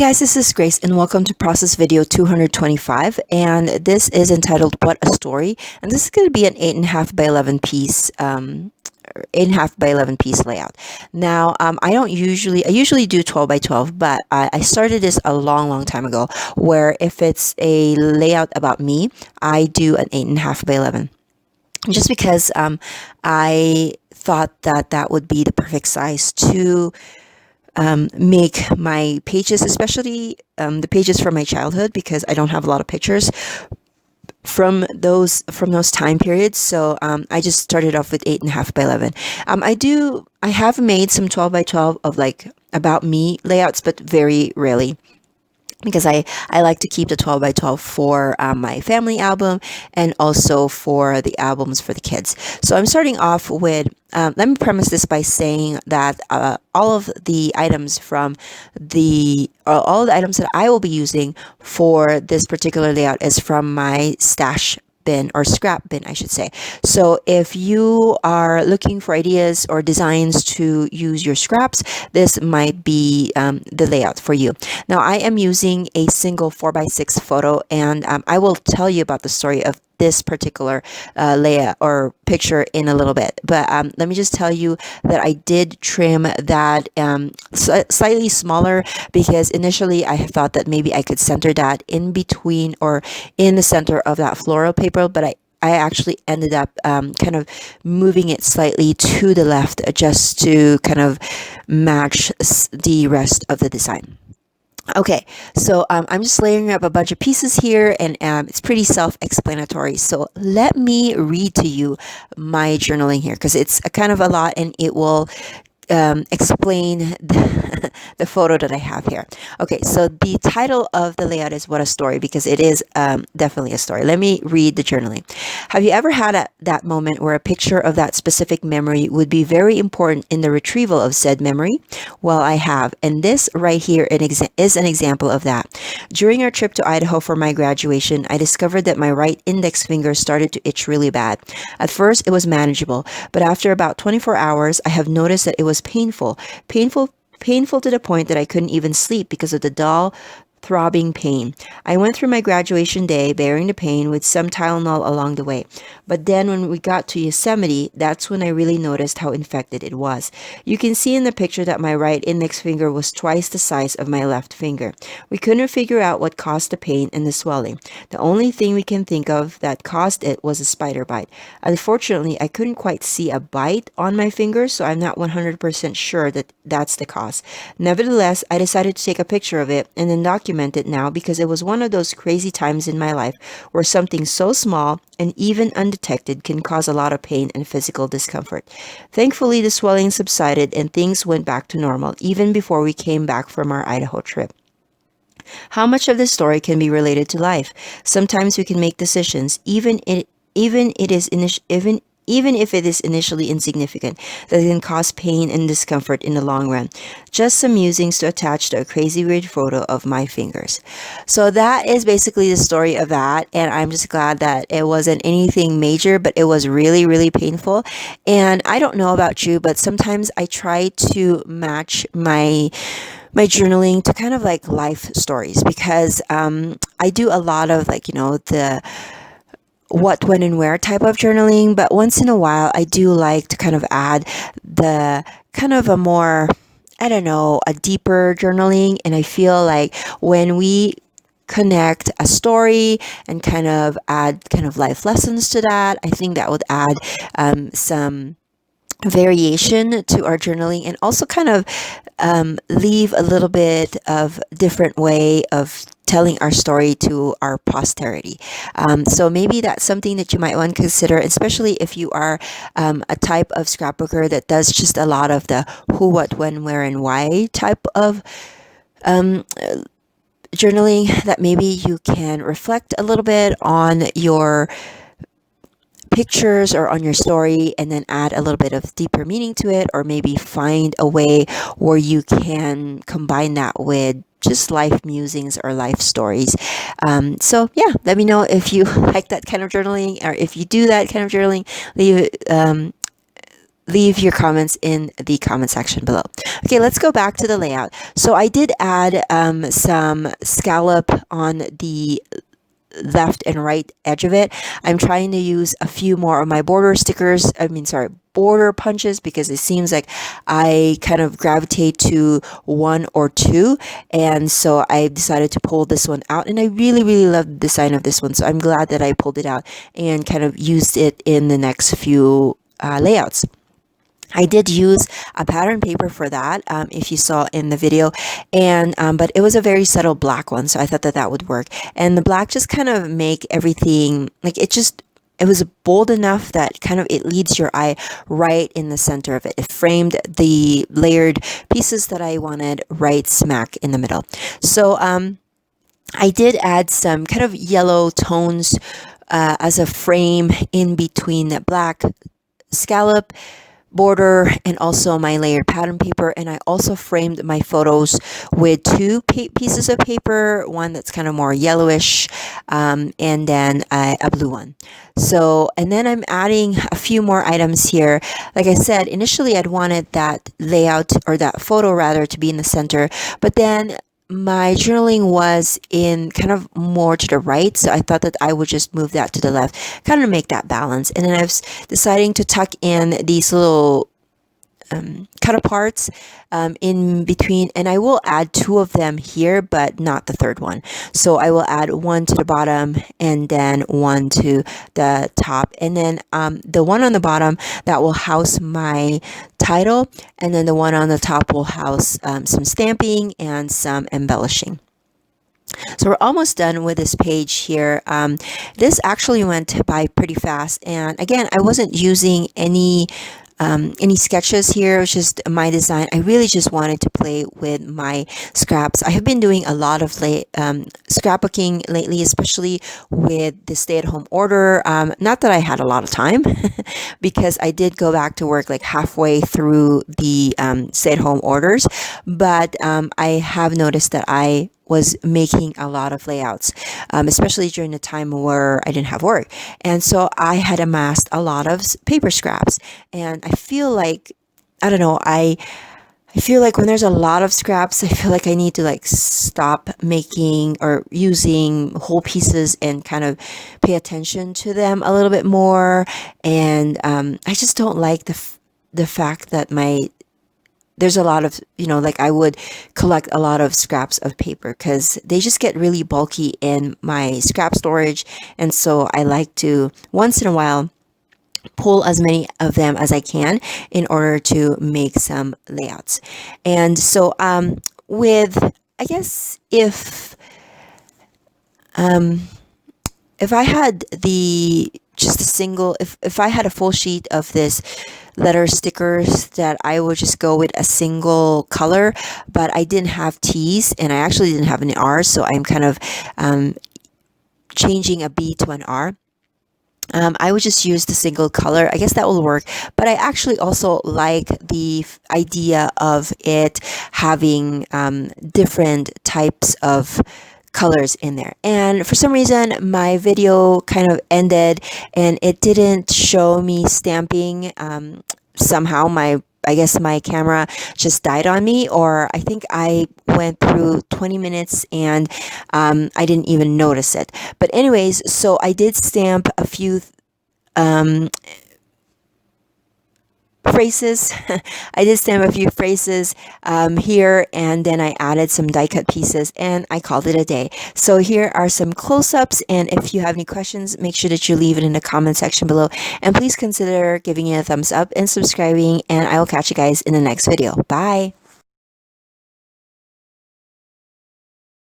Guys, this is Grace and welcome to process video 225, and this is entitled What a Story, and this is going to be an 8.5 by 11 piece 8.5 by 11 piece layout. Now I usually do 12 by 12, but I started this a long time ago, where if it's a layout about me, I do an 8.5 by 11, just because I thought that that would be the perfect size to make my pages, especially the pages from my childhood, because I don't have a lot of pictures from those time periods. So I just started off with 8.5 by 11. I have made some 12 by 12 of like about me layouts, but very rarely, because I like to keep the 12 by 12 for my family album and also for the albums for the kids. So I'm starting off with, let me premise this by saying that all of the items all the items that I will be using for this particular layout is from my stash bin, or scrap bin, I should say. So if you are looking for ideas or designs to use your scraps, this might be the layout for you. Now I am using a single 4x6 photo, and I will tell you about the story of this particular layout or picture in a little bit, but let me just tell you that I did trim that slightly smaller, because initially I thought that maybe I could center that in between or in the center of that floral paper, but I actually ended up kind of moving it slightly to the left, just to kind of match the rest of the design. Okay, so I'm just layering up a bunch of pieces here, and it's pretty self-explanatory. So let me read to you my journaling here, because it's a kind of a lot, and it will explain the photo that I have here. Okay, so the title of the layout is What a Story, because it is definitely a story. Let me read the journaling. Have you ever had that moment where a picture of that specific memory would be very important in the retrieval of said memory? Well, I have, and this right here is an example of that. During our trip to Idaho for my graduation, I discovered that my right index finger started to itch really bad. At first, it was manageable, but after about 24 hours, I have noticed that it was painful to the point that I couldn't even sleep because of the dull, throbbing pain. I went through my graduation day bearing the pain with some Tylenol along the way. But then when we got to Yosemite, that's when I really noticed how infected it was. You can see in the picture that my right index finger was twice the size of my left finger. We couldn't figure out what caused the pain and the swelling. The only thing we can think of that caused it was a spider bite. Unfortunately, I couldn't quite see a bite on my finger, so I'm not 100% sure that that's the cause. Nevertheless, I decided to take a picture of it and then document it now, because it was one of those crazy times in my life where something so small and even undetected can cause a lot of pain and physical discomfort. Thankfully, the swelling subsided and things went back to normal even before we came back from our Idaho trip. How much of this story can be related to life? Sometimes we can make decisions, even if it is initially insignificant, that can cause pain and discomfort in the long run. Just some musings to attach to a crazy weird photo of my fingers. So that is basically the story of that, and I'm just glad that it wasn't anything major, but it was really painful. And I don't know about you, but sometimes I try to match my journaling to kind of like life stories, because I do a lot of, like, the what, when, and where type of journaling, but once in a while I do like to kind of add the kind of a more, I don't know, a deeper journaling. And I feel like when we connect a story and kind of add kind of life lessons to that, I think that would add some variation to our journaling, and also kind of leave a little bit of different way of telling our story to our posterity. So maybe that's something that you might want to consider, especially if you are a type of scrapbooker that does just a lot of the who, what, when, where, and why type of journaling, that maybe you can reflect a little bit on your pictures or on your story, and then add a little bit of deeper meaning to it, or maybe find a way where you can combine that with just life musings or life stories. So yeah, let me know if you like that kind of journaling, or if you do that kind of journaling. Leave leave your comments in the comment section below. Okay, let's go back to the layout. So I did add some scallop on the left and right edge of it. I'm trying to use a few more of my border stickers, border punches, because it seems like I kind of gravitate to one or two, and so I decided to pull this one out, and I really love the design of this one, so I'm glad that I pulled it out and kind of used it in the next few layouts. I did use a pattern paper for that, if you saw in the video, and but it was a very subtle black one, so I thought that that would work. And the black just kind of make everything, like, it was bold enough that kind of it leads your eye right in the center of it. It framed the layered pieces that I wanted right smack in the middle. So I did add some kind of yellow tones as a frame in between the black scallop border and also my layered pattern paper, and I also framed my photos with two pieces of paper, one that's kind of more yellowish, and then a blue one. So, and then I'm adding a few more items here. Like I said, initially I'd wanted that layout, or that photo rather, to be in the center, but then my journaling was in kind of more to the right, so I thought that I would just move that to the left, kind of make that balance. And then I was deciding to tuck in these little cut aparts in between, and I will add two of them here, but not the third one. So I will add one to the bottom and then one to the top, and then the one on the bottom, that will house my title, and then the one on the top will house some stamping and some embellishing. So we're almost done with this page here. This actually went by pretty fast, and again, I wasn't using any sketches here. It was just my design. I really just wanted to play with my scraps. I have been doing a lot of scrapbooking lately, especially with the stay-at-home order. Not that I had a lot of time, because I did go back to work like halfway through the stay-at-home orders, but I have noticed that I was making a lot of layouts, especially during the time where I didn't have work. And so I had amassed a lot of paper scraps. And I feel like, I don't know, I feel like when there's a lot of scraps, I feel like I need to like stop making or using whole pieces and kind of pay attention to them a little bit more. And I just don't like the fact that there's a lot of, like I would collect a lot of scraps of paper because they just get really bulky in my scrap storage. And so I like to, once in a while, pull as many of them as I can in order to make some layouts. And so I guess if I had if I had a full sheet of this letter stickers, that I would just go with a single color, but I didn't have T's and I actually didn't have any R's, so I'm kind of changing a B to an R. I would just use the single color. I guess that will work, but I actually also like the idea of it having different types of colors in there. And for some reason my video kind of ended and it didn't show me stamping. Somehow I guess my camera just died on me, or I think I went through 20 minutes and I didn't even notice it. But anyways, so I did stamp a few phrases. I did stamp a few phrases here, and then I added some die cut pieces and I called it a day. So here are some close-ups, and if you have any questions, make sure that you leave it in the comment section below, and please consider giving it a thumbs up and subscribing, and I will catch you guys in the next video. Bye.